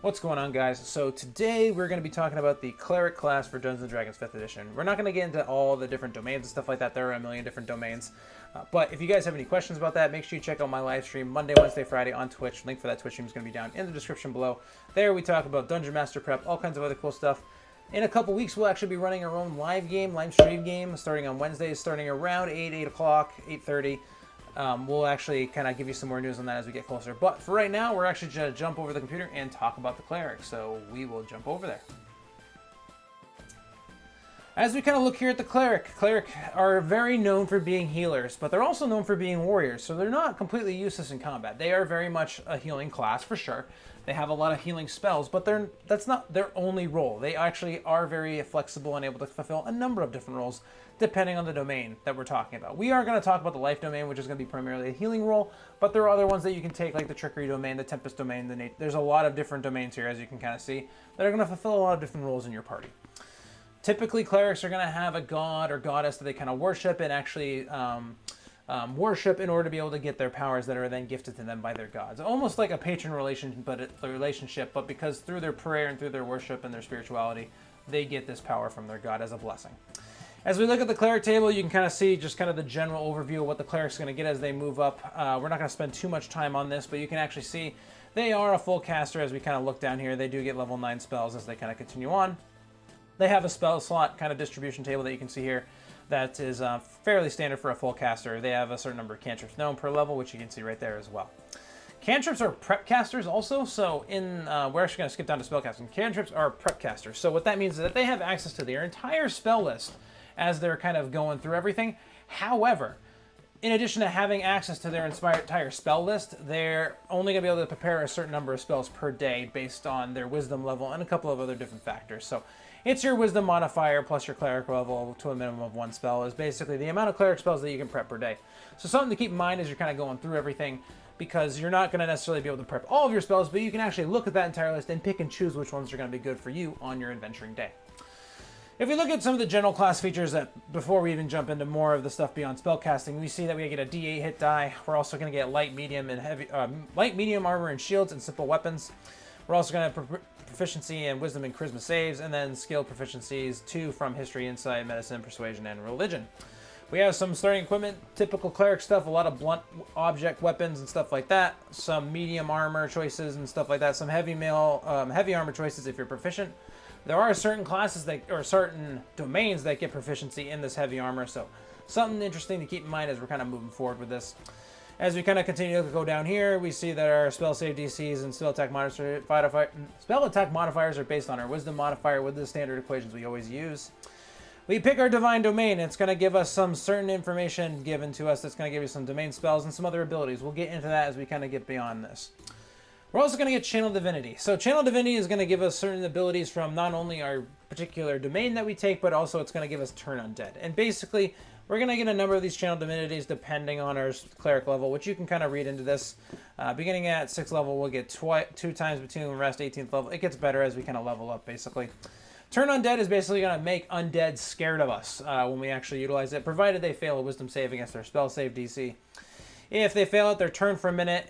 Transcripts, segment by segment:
What's going on, guys? So today we're going to be talking about the Cleric class for Dungeons & Dragons 5th edition. We're not going to get into all the different domains and stuff like that. There are a million different domains. But if you guys have any questions about that, make sure you check out my live stream Monday, Wednesday, Friday on Twitch. Link for that Twitch stream is going to be down in the description below. There we talk about Dungeon Master Prep, all kinds of other cool stuff. In a couple weeks, we'll actually be running our own live stream game, starting on Wednesdays, starting around 8 o'clock, 8:30. We'll actually kind of give you some more news on that as we get closer. But for right now, we're actually going to jump over the computer and talk about the Cleric. So we will jump over there. As we kind of look here at the Cleric are very known for being healers, but they're also known for being warriors. So they're not completely useless in combat. They are very much a healing class for sure. They have a lot of healing spells, but that's not their only role. They actually are very flexible and able to fulfill a number of different roles depending on the domain that we're talking about. We are going to talk about the life domain, which is going to be primarily a healing role, but there are other ones that you can take, like the trickery domain, the tempest domain. There's a lot of different domains here, as you can kind of see, that are going to fulfill a lot of different roles in your party. Typically, clerics are going to have a god or goddess that they kind of worship and actually worship in order to be able to get their powers that are then gifted to them by their gods. Almost like a patron relationship, but because through their prayer and through their worship and their spirituality, they get this power from their god as a blessing. As we look at the cleric table, you can kind of see just kind of the general overview of what the cleric's going to get as they move up. We're not going to spend too much time on this, but you can actually see they are a full caster as we kind of look down here. They do get level 9 spells as they kind of continue on. They have a spell slot kind of distribution table that you can see here that is fairly standard for a full caster. They have a certain number of cantrips known per level, which you can see right there as well. Cantrips are prep casters also, so we're actually going to skip down to spellcasting. Cantrips are prep casters, so what that means is that they have access to their entire spell list as they're kind of going through everything. However, in addition to having access to their entire spell list, they're only going to be able to prepare a certain number of spells per day based on their wisdom level and a couple of other different factors. So it's your wisdom modifier plus your cleric level to a minimum of 1 spell is basically the amount of cleric spells that you can prep per day. So something to keep in mind as you're kind of going through everything, because you're not going to necessarily be able to prep all of your spells, but you can actually look at that entire list and pick and choose which ones are going to be good for you on your adventuring day. If we look at some of the general class features that before we even jump into more of the stuff beyond spellcasting, we see that we get a D8 hit die. We're also going to get light, medium, and heavy, light, medium armor and shields and simple weapons. We're also going to have proficiency in wisdom and charisma saves, and then skill proficiencies 2 from history, insight, medicine, persuasion, and religion. We have some starting equipment, typical cleric stuff, a lot of blunt object weapons and stuff like that. Some medium armor choices and stuff like that. Some heavy armor choices if you're proficient. There are certain classes or certain domains that get proficiency in this heavy armor, so something interesting to keep in mind as we're kind of moving forward with this. As we kind of continue to go down here, we see that our spell save DCs and spell attack modifiers are based on our wisdom modifier with the standard equations we always use. We pick our divine domain. It's going to give us some certain information given to us that's going to give you some domain spells and some other abilities. We'll get into that as we kind of get beyond this. We're also going to get Channel Divinity. So Channel Divinity is going to give us certain abilities from not only our particular domain that we take, but also it's going to give us Turn Undead. And basically, we're going to get a number of these Channel Divinities depending on our cleric level, which you can kind of read into this. Beginning at 6th level, we'll get 2 times between rest 18th level. It gets better as we kind of level up, basically. Turn Undead is basically going to make undead scared of us when we actually utilize it, provided they fail a wisdom save against their spell save DC. If they fail it, they're turned for a minute,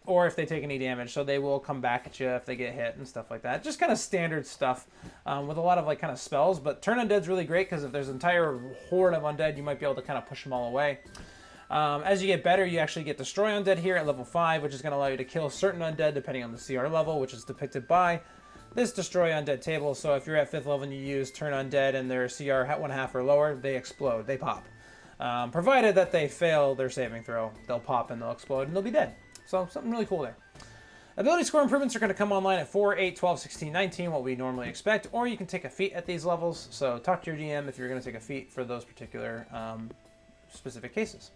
or if they take any damage, so they will come back at you if they get hit and stuff like that. Just kind of standard stuff with a lot of kind of spells, but Turn Undead's really great because if there's an entire horde of undead, you might be able to kind of push them all away. As you get better, you actually get Destroy Undead here at level 5, which is going to allow you to kill certain undead depending on the CR level, which is depicted by this Destroy Undead table. So if you're at 5th level and you use Turn Undead and their CR 1/2 or lower, they explode, they pop. Provided that they fail their saving throw, they'll pop and they'll explode and they'll be dead. So something really cool there. Ability score improvements are going to come online at 4, 8, 12, 16, 19, what we normally expect, or you can take a feat at these levels. So talk to your DM if you're going to take a feat for those particular specific cases.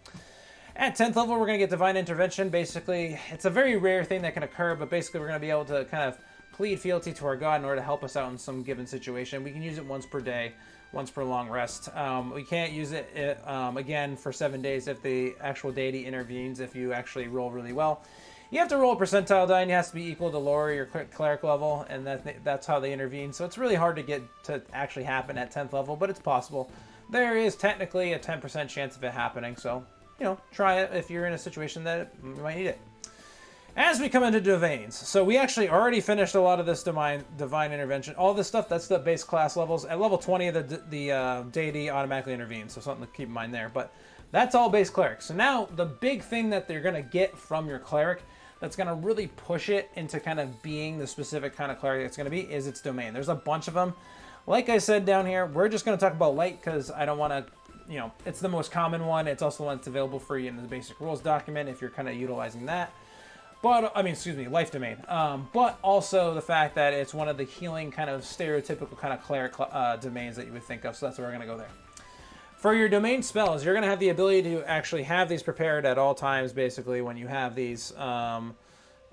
At 10th level, we're going to get Divine Intervention. Basically, it's a very rare thing that can occur, but basically we're going to be able to kind of plead fealty to our god in order to help us out in some given situation. We can use it once per day, once per long rest. We can't use it again for 7 days if the actual deity intervenes, if you actually roll really well. You have to roll a percentile die, and it has to be equal to lower your cleric level, and that's how they intervene. So it's really hard to get to actually happen at 10th level, but it's possible. There is technically a 10% chance of it happening, so, try it if you're in a situation that you might need it. As we come into domains, so we actually already finished a lot of this divine intervention. All this stuff, that's the base class levels. At level 20, the deity automatically intervenes, so something to keep in mind there. But that's all base cleric. So now the big thing that they're going to get from your cleric that's going to really push it into kind of being the specific kind of cleric it's going to be is its domain. There's a bunch of them. Like I said down here, we're just going to talk about light because I don't want to, you know, it's the most common one. It's also the one that's available for you in the basic rules document if you're kind of utilizing that. But, I mean, excuse me, life domain. But also the fact that it's one of the healing kind of stereotypical kind of cleric domains that you would think of. So that's where we're going to go there. For your domain spells, you're going to have the ability to actually have these prepared at all times, basically, when you have these. And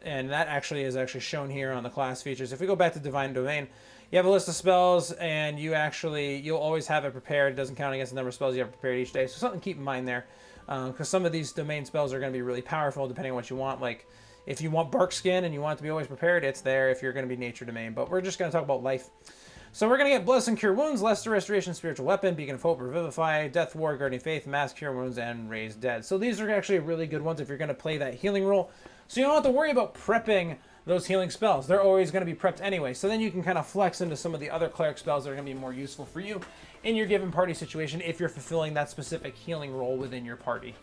that actually is actually shown here on the class features. If we go back to Divine Domain, you have a list of spells, and you'll always have it prepared. It doesn't count against the number of spells you have prepared each day. So something to keep in mind there. Because some of these domain spells are going to be really powerful depending on what you want. Like, if you want Bark Skin and you want it to be always prepared, it's there if you're going to be Nature Domain. But we're just going to talk about life. So we're going to get Bless and Cure Wounds, Lesser Restoration, Spiritual Weapon, Beacon of Hope, Revivify, Death Ward, Guardian Faith, Mass Cure Wounds, and Raise Dead. So these are actually really good ones if you're going to play that healing role. So you don't have to worry about prepping those healing spells. They're always going to be prepped anyway. So then you can kind of flex into some of the other cleric spells that are going to be more useful for you in your given party situation if you're fulfilling that specific healing role within your party.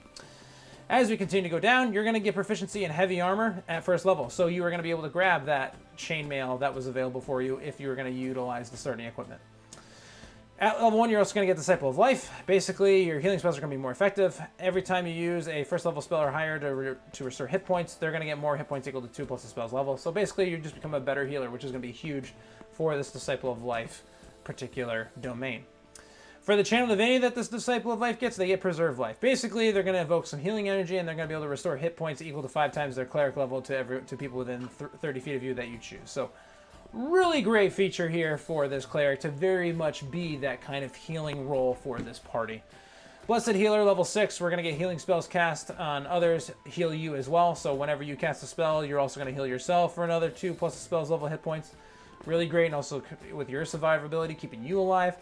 As we continue to go down, you're going to get proficiency in heavy armor at first level. So you are going to be able to grab that chainmail that was available for you if you were going to utilize the starting equipment. At level 1, you're also going to get Disciple of Life. Basically, your healing spells are going to be more effective. Every time you use a first level spell or higher to restore hit points, they're going to get more hit points equal to 2 plus the spell's level. So basically, you just become a better healer, which is going to be huge for this Disciple of Life particular domain. For the channel divinity that this Disciple of Life gets, they get Preserve Life. Basically, they're going to evoke some healing energy, and they're going to be able to restore hit points equal to 5 times their cleric level to people within 30 feet of you that you choose. So, really great feature here for this cleric to very much be that kind of healing role for this party. Blessed Healer, level 6, we're going to get healing spells cast on others, heal you as well. So whenever you cast a spell, you're also going to heal yourself for another 2 plus the spell's level hit points. Really great, and also with your survivability, keeping you alive.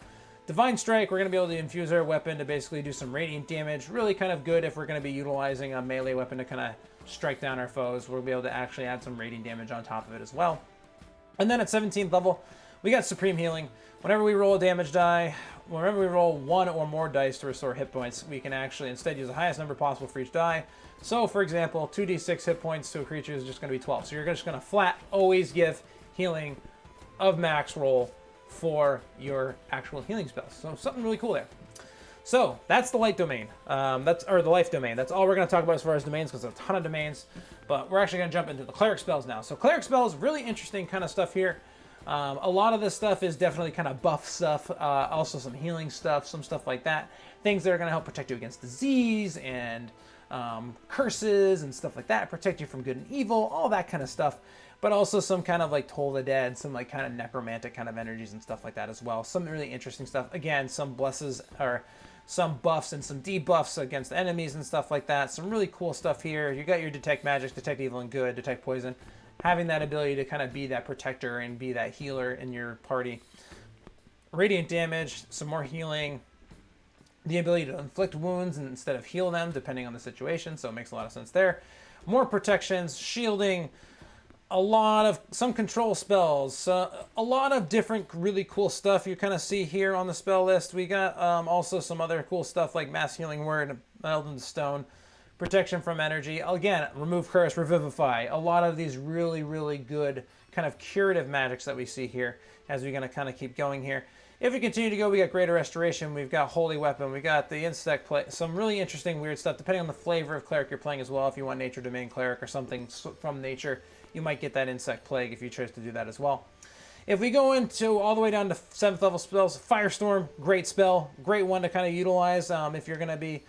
Divine Strike, we're going to be able to infuse our weapon to basically do some radiant damage. Really kind of good if we're going to be utilizing a melee weapon to kind of strike down our foes. We'll be able to actually add some radiant damage on top of it as well. And then at 17th level, we got Supreme Healing. Whenever we roll a damage die, whenever we roll 1 or more dice to restore hit points, we can actually instead use the highest number possible for each die. So, for example, 2d6 hit points to a creature is just going to be 12. So you're just going to flat always give healing of max roll for your actual healing spells. So something really cool there. So that's the light domain. The life domain. That's all we're going to talk about as far as domains, because there's a ton of domains. But we're actually going to jump into the cleric spells now. So cleric spells, really interesting kind of stuff here. A lot of this stuff is definitely kind of buff stuff. Also some healing stuff, some stuff like that. Things that are going to help protect you against disease and curses and stuff like that. Protect you from good and evil, all that kind of stuff. But also some kind of like Toll the Dead, some like kind of necromantic kind of energies and stuff like that as well. Some really interesting stuff. Again, some blesses or some buffs and some debuffs against enemies and stuff like that. Some really cool stuff here. You got your Detect Magic, Detect Evil and Good, Detect Poison. Having that ability to kind of be that protector and be that healer in your party. Radiant damage, some more healing. The ability to inflict wounds instead of heal them, depending on the situation. So it makes a lot of sense there. More protections, shielding. Some control spells, a lot of different really cool stuff you kind of see here on the spell list. We got also some other cool stuff like Mass Healing Word, Meld into Stone, Protection from Energy. Again, Remove Curse, Revivify. A lot of these really, really good kind of curative magics that we see here as we're going to kind of keep going here. If we continue to go, we got Greater Restoration, we've got Holy Weapon, we got the Insect Play, some really interesting weird stuff depending on the flavor of cleric you're playing as well. If you want Nature Domain Cleric or something from nature, you might get that Insect Plague if you chose to do that as well. If we go into all the way down to 7th level spells, Firestorm, great spell, great one to kind of utilize if you're going to be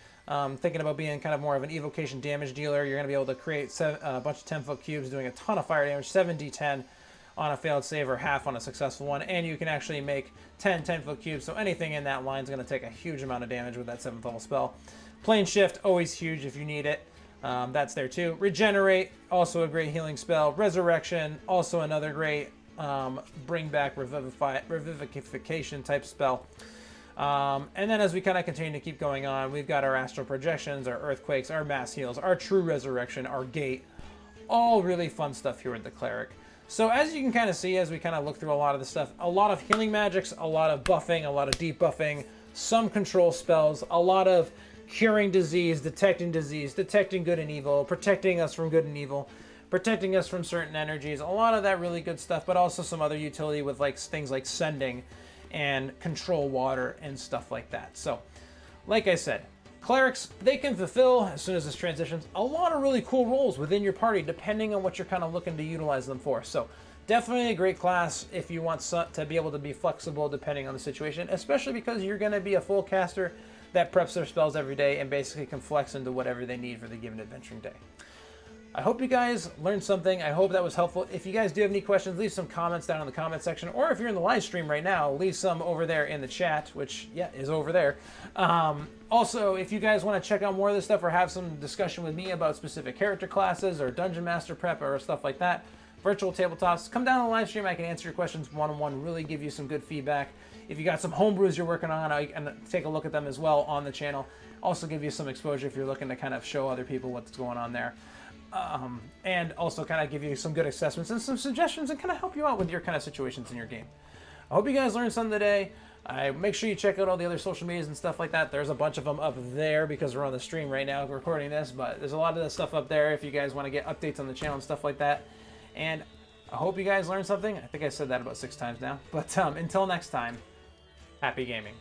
thinking about being kind of more of an evocation damage dealer. You're going to be able to create a bunch of 10-foot cubes doing a ton of fire damage, 7d10 on a failed save or half on a successful one, and you can actually make 10 10-foot cubes, so anything in that line is going to take a huge amount of damage with that 7th level spell. Plane Shift, always huge if you need it. That's there too. Regenerate, also a great healing spell. Resurrection, also another great bring back revivification type spell. And then as we kind of continue to keep going on, we've got our astral projections, our earthquakes, our mass heals, our true resurrection, our gate. all really fun stuff here with the Cleric. So as you can kind of see, as we kind of look through a lot of the stuff, a lot of healing magics, a lot of buffing, a lot of debuffing, some control spells, a lot of curing disease, detecting good and evil, protecting us from good and evil, protecting us from certain energies, a lot of that really good stuff, but also some other utility with like things like sending and control water and stuff like that. So, like I said, Clerics, they can fulfill, as soon as this transitions, a lot of really cool roles within your party, depending on what you're kind of looking to utilize them for. So, definitely a great class if you want to be able to be flexible depending on the situation, especially because you're going to be a full caster that preps their spells every day and basically can flex into whatever they need for the given adventuring day. I hope you guys learned something. I hope that was helpful. If you guys do have any questions, leave some comments down in the comment section, or if you're in the live stream right now, leave some over there in the chat, which, yeah, is over there. Also, if you guys want to check out more of this stuff or have some discussion with me about specific character classes or Dungeon Master prep or stuff like that, virtual tabletops, come down to the live stream. I can answer your questions one-on-one, really give you some good feedback. If you got some homebrews you're working on, I can take a look at them as well on the channel. Also give you some exposure if you're looking to kind of show other people what's going on there. And also kind of give you some good assessments and some suggestions and kind of help you out with your kind of situations in your game. I hope you guys learned something today. Make sure you check out all the other social medias and stuff like that. There's a bunch of them up there because we're on the stream right now recording this, but there's a lot of that stuff up there if you guys want to get updates on the channel and stuff like that. And I hope you guys learned something. I think I said that about 6 times now. But until next time, happy gaming.